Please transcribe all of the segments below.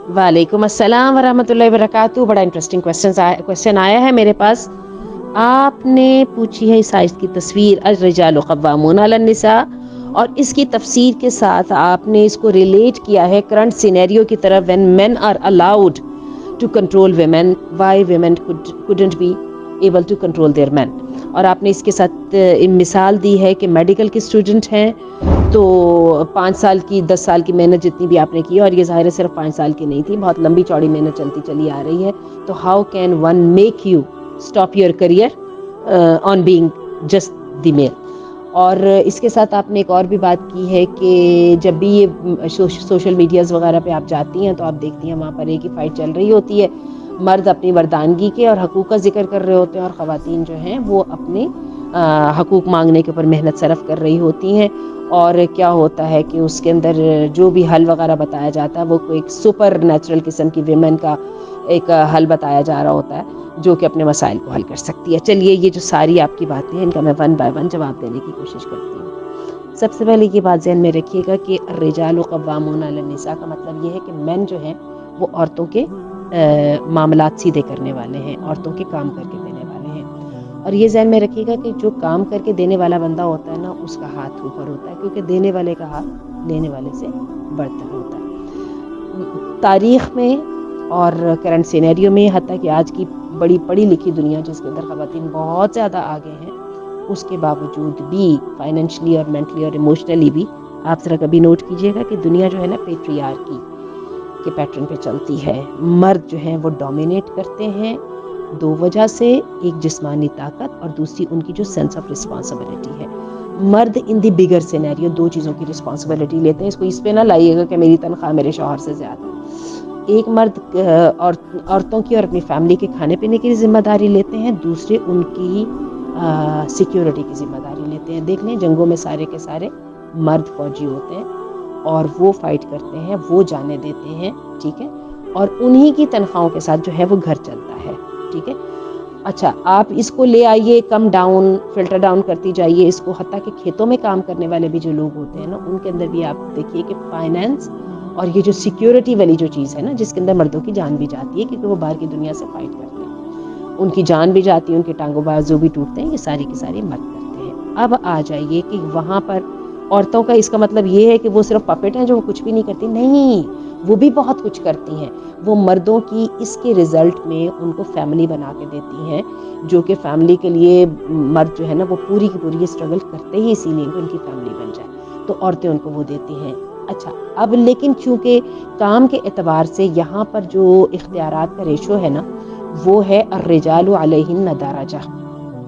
वालेकुम अस्सलाम वरहमतुल्लाहि वबरकातुहू। बड़ा इंटरेस्टिंग क्वेश्चन आया है मेरे पास। आपने पूछी है इस आयत की तस्वीर अर्रिजालु क़व्वामून अलन्निसा, और इसकी तफसीर के साथ आपने इसको रिलेट किया है करंट सिनेरियो की तरफ, when men are allowed to control women, why women couldn't be able to control their man. और आपने इसके साथ मिसाल दी है कि मेडिकल के स्टूडेंट हैं तो 5 साल की 10 साल की मेहनत जितनी भी आपने की, और ये ज़ाहिर है सिर्फ 5 साल की नहीं थी, बहुत लंबी चौड़ी मेहनत चलती चली आ रही है। तो how can one make you stop your career on being just the male. और इसके साथ आपने एक और भी बात की है कि जब भी ये सोशल मीडियाज़ वगैरह पे आप जाती हैं तो आप देखती हैं वहाँ पर एक ही फाइट चल रही होती है। मर्द अपनी मर्दानगी के और हकूक़ का जिक्र कर रहे होते हैं, और ख़वातीन जो हैं वो अपने हकूक़ मांगने के ऊपर मेहनत सरफ़ कर रही होती हैं। और क्या होता है कि उसके अंदर जो भी हल वगैरह बताया जाता है वो कोई एक सुपर नेचुरल किस्म की विमेन का एक हल बताया जा रहा होता है जो कि अपने मसाइल को हल कर सकती है। चलिए, ये जो सारी आपकी बातें हैं इनका मैं वन बाय वन जवाब देने की कोशिश करती हूँ। सबसे पहले ये बात ज़हन में रखिएगा कि अर्रिजालु क़व्वामून अलन्निसा का मतलब ये है कि मेन जो हैं वो औरतों के मामलात सीधे करने वाले हैं, औरतों के काम करके देने वाले हैं। और ये ज़हन में रखिएगा कि जो काम करके देने वाला बंदा होता है ना, उसका हाथ ऊपर होता है, क्योंकि देने वाले का हाथ लेने वाले से बढ़कर होता है। तारीख़ में और करंट सिनेरियो में, हत्ता कि आज की बड़ी पढ़ी लिखी दुनिया जिसके अंदर ख़वातीन बहुत ज़्यादा आगे हैं, उसके बावजूद भी फाइनेंशियली और मेंटली और इमोशनली भी आप ज़रा कभी नोट कीजिएगा कि दुनिया जो है ना पेट्रियार्की के पैटर्न पे चलती है। मर्द जो हैं वो डोमिनेट करते हैं दो वजह से, एक जिस्मानी ताकत और दूसरी उनकी जो सेंस ऑफ रिस्पॉन्सिबिलिटी है। मर्द इन दी बिगर सिनेरियो दो चीज़ों की रिस्पॉन्सिबिलिटी लेते हैं। इसको इस पे ना लाइएगा कि मेरी तनख्वाह मेरे शौहर से ज़्यादा। एक मर्द औरतों की और अपनी फैमिली के खाने पीने की जिम्मेदारी लेते हैं, दूसरे उनकी सिक्योरिटी की जिम्मेदारी लेते हैं। देख लें, जंगों में सारे के सारे मर्द फौजी होते हैं और वो फाइट करते हैं, वो जाने देते हैं, ठीक है, और उन्हीं की तनख्वाहों के साथ जो है वो घर चलता है, ठीक है। अच्छा, आप इसको ले आइए, कम डाउन, फिल्टर डाउन करती जाइए इसको, हत्ता कि खेतों में काम करने वाले भी जो लोग होते हैं ना, उनके अंदर भी आप देखिए कि फाइनेंस और ये जो सिक्योरिटी वाली जो चीज़ है ना, जिसके अंदर मर्दों की जान भी जाती है क्योंकि वो बाहर की दुनिया से फाइट करते हैं, उनकी जान भी जाती है, उनके टांगों बाजू भी टूटते हैं, ये सारी की सारी मर्द करते हैं। अब आ जाइए कि वहाँ पर औरतों का इसका मतलब ये है कि वो सिर्फ पपेट हैं जो वो कुछ भी नहीं करती, नहीं, वो भी बहुत कुछ करती हैं। वो मर्दों की इसके रिजल्ट में उनको फैमिली बना के देती हैं, जो कि फैमिली के लिए मर्द जो है ना वो पूरी की पूरी स्ट्रगल करते ही इसीलिए कि उनकी फैमिली बन जाए, तो औरतें उनको वो देती हैं। अच्छा, अब लेकिन चूंकि काम के एतबार से यहाँ पर जो इख्तियारात का रेशो है ना, वो है अर्रिजालु अलैहिन्ना दराजा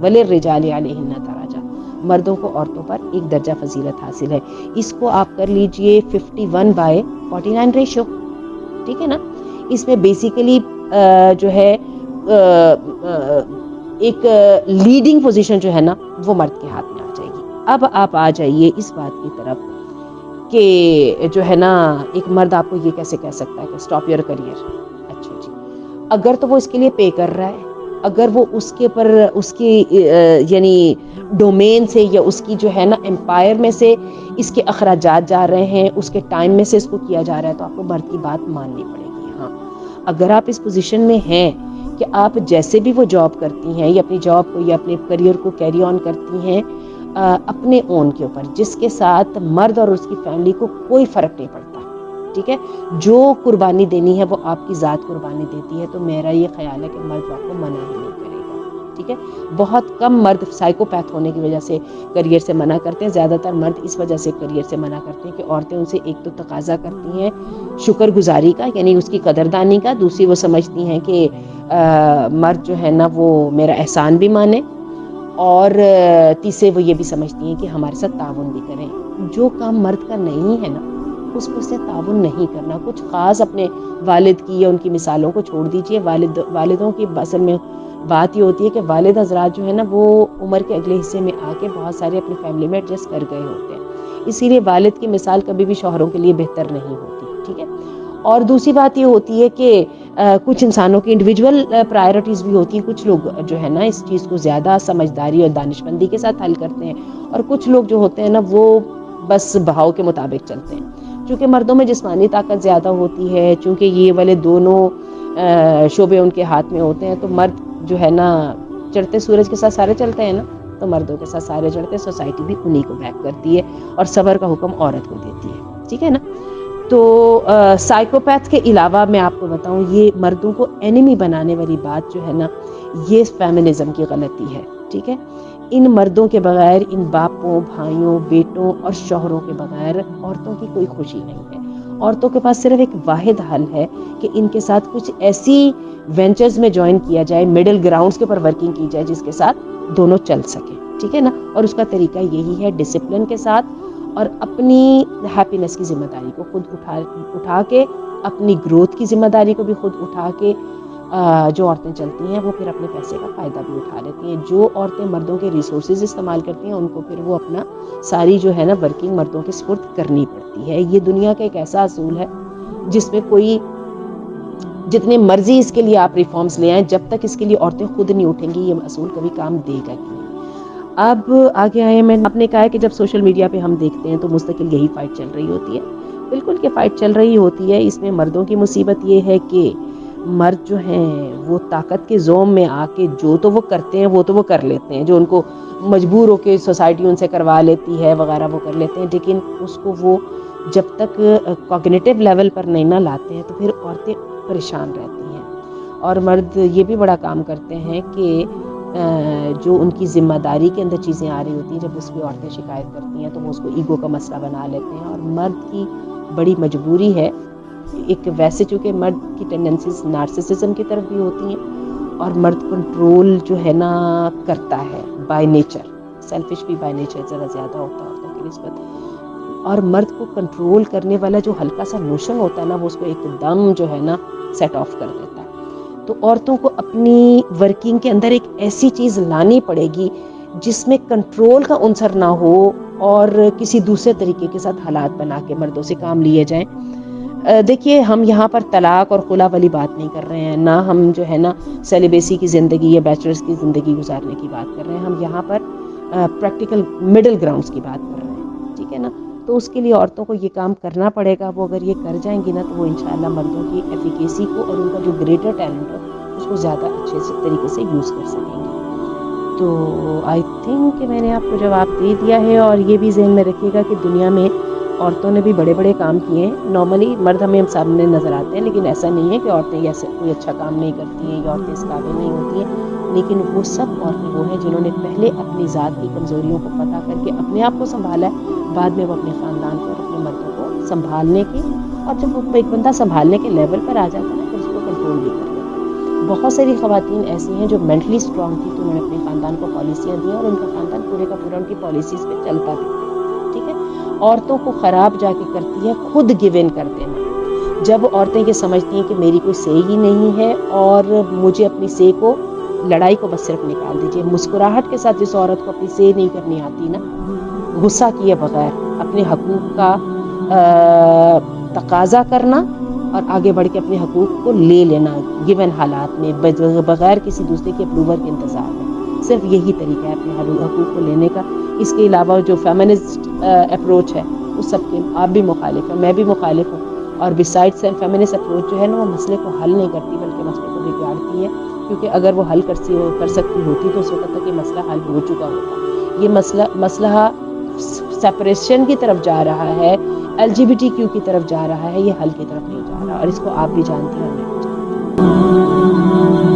वलिर्रिजालि अलैहिन्ना दराजा, मर्दों को औरतों पर एक दर्जा फजीलत हासिल है। इसको आप कर लीजिए 51/49 रेशो, ठीक है ना। इसमें बेसिकली जो है एक लीडिंग पोजीशन जो है ना वो मर्द के हाथ में आ जाएगी। अब आप आ जाइए इस बात की तरफ कि जो है ना, एक मर्द आपको ये कैसे कह सकता है कि स्टॉप योर करियर। अच्छा जी, अगर तो वो इसके लिए पे कर रहा है, अगर वो उसके पर उसकी यानी डोमेन से या उसकी जो है ना एम्पायर में से इसके अखराजात जा रहे हैं, उसके टाइम में से इसको किया जा रहा है, तो आपको मर्द की बात माननी पड़ेगी। हाँ, अगर आप इस पोजीशन में हैं कि आप जैसे भी वो जॉब करती हैं या अपनी जॉब को या अपने करियर को कैरी ऑन करती हैं अपने ओन के ऊपर, जिसके साथ मर्द और उसकी फैमिली को कोई फ़र्क नहीं पड़ता, ठीक है, जो कुर्बानी देनी है वो आपकी ज़ात कुर्बानी देती है, तो मेरा ये ख्याल है कि मर्द आपको मना ही नहीं करेगा, ठीक है। बहुत कम मर्द साइकोपैथ होने की वजह से करियर से मना करते हैं, ज़्यादातर मर्द इस वजह से करियर से मना करते हैं कि औरतें उनसे एक तो तकाजा करती हैं शुक्रगुजारी का, यानी उसकी कदरदानी का, दूसरी वो समझती हैं कि मर्द जो है ना वो मेरा एहसान भी माने, और तीसरे वो ये भी समझती हैं कि हमारे साथ ताउन भी करें। जो काम मर्द का नहीं है ना उसको से ताउन नहीं करना। कुछ ख़ास अपने वालिद की या उनकी मिसालों को छोड़ दीजिए, वालिदों की असल में बात ये होती है कि वालिद हजरात जो है ना वो उम्र के अगले हिस्से में आके बहुत सारे अपनी फैमिली में एडजस्ट कर गए होते हैं, इसीलिए वालिद की मिसाल कभी भी शौहरों के लिए बेहतर नहीं होती, ठीक है। और दूसरी बात ये होती है कि कुछ इंसानों की इंडिविजुअल प्रायोरिटीज़ भी होती हैं। कुछ लोग जो है ना इस चीज़ को ज़्यादा समझदारी और दानिशमंदी के साथ हल करते हैं, और कुछ लोग जो होते हैं ना वो बस बहाव के मुताबिक चलते हैं। چونکہ مردوں میں جسمانی طاقت زیادہ ہوتی ہے، چونکہ یہ والے دونوں شعبے ان کے ہاتھ میں ہوتے ہیں، تو مرد جو ہے نا چڑھتے سورج کے ساتھ سارے چلتے ہیں نا، تو مردوں کے ساتھ سارے چڑھتے ہیں، سوسائٹی بھی انہی کو بیک کرتی ہے اور صبر کا حکم عورت کو دیتی ہے، ٹھیک ہے نا. تو سائیکوپیتھ کے علاوہ میں آپ کو بتاؤں، یہ مردوں کو اینیمی بنانے والی بات جو ہے نا، یہ فیمنزم کی غلطی ہے، ٹھیک ہے. ان مردوں کے بغیر، ان باپوں، بھائیوں، بیٹوں اور شوہروں کے بغیر عورتوں کی کوئی خوشی نہیں ہے. عورتوں کے پاس صرف ایک واحد حل ہے کہ ان کے ساتھ کچھ ایسی وینچرز میں جوائن کیا جائے، مڈل گراؤنڈز کے اوپر ورکنگ کی جائے جس کے ساتھ دونوں چل سکیں، ٹھیک ہے نا. اور اس کا طریقہ یہی ہے، ڈسپلن کے ساتھ اور اپنی ہیپینس کی ذمہ داری کو خود اٹھا کے، اپنی گروتھ کی ذمہ داری کو بھی خود اٹھا کے جو عورتیں چلتی ہیں وہ پھر اپنے پیسے کا فائدہ بھی اٹھا لیتی ہیں. جو عورتیں مردوں کے ریسورسز استعمال کرتی ہیں ان کو پھر وہ اپنا ساری جو ہے نا ورکنگ مردوں کے سپرد کرنی پڑتی ہے. یہ دنیا کا ایک ایسا اصول ہے جس میں کوئی جتنے مرضی اس کے لیے آپ ریفارمز لے آئیں، جب تک اس کے لیے عورتیں خود نہیں اٹھیں گی یہ اصول کبھی کام دے گا ہی نہیں. اب آگے آئے، میں آپ نے کہا ہے کہ جب سوشل میڈیا پہ ہم دیکھتے ہیں تو مستقل یہی فائٹ چل رہی ہوتی ہے. بالکل کہ فائٹ چل رہی ہوتی ہے. اس میں مردوں کی مصیبت یہ ہے کہ مرد جو ہیں وہ طاقت کے زوم میں آ کے جو تو وہ کرتے ہیں وہ تو وہ کر لیتے ہیں، جو ان کو مجبور ہو کے سوسائٹی ان سے کروا لیتی ہے وغیرہ وہ کر لیتے ہیں، لیکن اس کو وہ جب تک کوگنیٹو لیول پر نہیں نہ لاتے ہیں تو پھر عورتیں پریشان رہتی ہیں. اور مرد یہ بھی بڑا کام کرتے ہیں کہ جو ان کی ذمہ داری کے اندر چیزیں آ رہی ہوتی ہیں، جب اس کی عورتیں شکایت کرتی ہیں تو وہ اس کو ایگو کا مسئلہ بنا لیتے ہیں. اور مرد کی بڑی مجبوری ہے، ایک ویسے چونکہ مرد کی ٹینڈنسیز نارسسزم کی طرف بھی ہوتی ہیں، اور مرد کنٹرول جو ہے نا کرتا ہے بائی نیچر، سیلفش بھی بائی نیچر ذرا زیادہ ہوتا ہے عورتوں کی نسبت. اور مرد کو کنٹرول کرنے والا جو ہلکا سا نوشن ہوتا ہے نا، وہ اس کو ایک دم جو ہے نا سیٹ آف کر دیتا ہے. تو عورتوں کو اپنی ورکنگ کے اندر ایک ایسی چیز لانی پڑے گی جس میں کنٹرول کا عنصر نہ ہو اور کسی دوسرے طریقے کے ساتھ حالات بنا کے مردوں سے کام لیے جائیں. دیکھیے، ہم یہاں پر طلاق اور خلا والی بات نہیں کر رہے ہیں، نہ ہم جو ہے نا سیلیبیسی کی زندگی یا بیچلرز کی زندگی گزارنے کی بات کر رہے ہیں. ہم یہاں پر پریکٹیکل مڈل گراؤنڈز کی بات کر رہے ہیں، ٹھیک ہے نا. تو اس کے لیے عورتوں کو یہ کام کرنا پڑے گا. وہ اگر یہ کر جائیں گی نا تو وہ انشاءاللہ مردوں کی ایفیکیسی کو اور ان کا جو گریٹر ٹیلنٹ ہے اس کو زیادہ اچھے طریقے سے یوز کر سکیں گے. تو آئی تھنک کہ میں نے آپ کو جواب دے دیا ہے. اور یہ بھی ذہن میں رکھیے گا کہ دنیا میں عورتوں نے بھی بڑے بڑے کام کیے ہیں. نارملی مرد ہمیں سامنے نظر آتے ہیں، لیکن ایسا نہیں ہے کہ عورتیں ایسے کوئی اچھا کام نہیں کرتی ہیں یا عورتیں اس قابل نہیں ہوتی ہیں. لیکن وہ سب عورتیں وہ ہیں جنہوں نے پہلے اپنی ذات کی کمزوریوں کو پتہ کر کے اپنے آپ کو سنبھالا ہے، بعد میں وہ اپنے خاندان کو اور اپنے مردوں کو سنبھالنے کی، اور جب وہ ایک بندہ سنبھالنے کے لیول پر آ جاتا ہے نا پھر اس کو کنٹرول بھی کر لیتا ہے. بہت ساری خواتین ایسی ہیں جو مینٹلی اسٹرانگ تھی تو انہوں نے اپنے خاندان کو پالیسیاں دی اور ان کا خاندان پورے کا پورا ان کی پالیسیز پہ چلتا بھی، ٹھیک ہے. عورتوں کو خراب جا کے کرتی ہے خود گیو ان کر دینا. جب عورتیں یہ سمجھتی ہیں کہ میری کوئی سے ہی نہیں ہے اور مجھے اپنی سے کو لڑائی کو بس صرف نکال دیجیے. مسکراہٹ کے ساتھ جس عورت کو اپنی سے نہیں کرنی آتی نا، غصہ کیے بغیر اپنے حقوق کا تقاضا کرنا اور آگے بڑھ کے اپنے حقوق کو لے لینا گیون حالات میں بغیر کسی دوسرے کے اپروول کے انتظار میں، صرف یہی طریقہ ہے اپنے حقوق کو لینے کا. اس کے علاوہ جو فیمنسٹ اپروچ ہے اس سب کے آپ بھی مخالف ہیں، میں بھی مخالف ہوں. اور بسائڈ فیمنسٹ اپروچ جو ہے نا وہ مسئلے کو حل نہیں کرتی بلکہ مسئلے کو بگاڑتی ہے، کیونکہ اگر وہ حل کر سکتی ہوتی تو اس وقت تک یہ مسئلہ حل ہو چکا ہوتا. یہ مسئلہ سیپریشن کی طرف جا رہا ہے، LGBTQ کی طرف جا رہا ہے، یہ حل کی طرف نہیں جا رہا. اور اس کو آپ بھی جانتی ہیں اور میں بھی جانتی ہوں.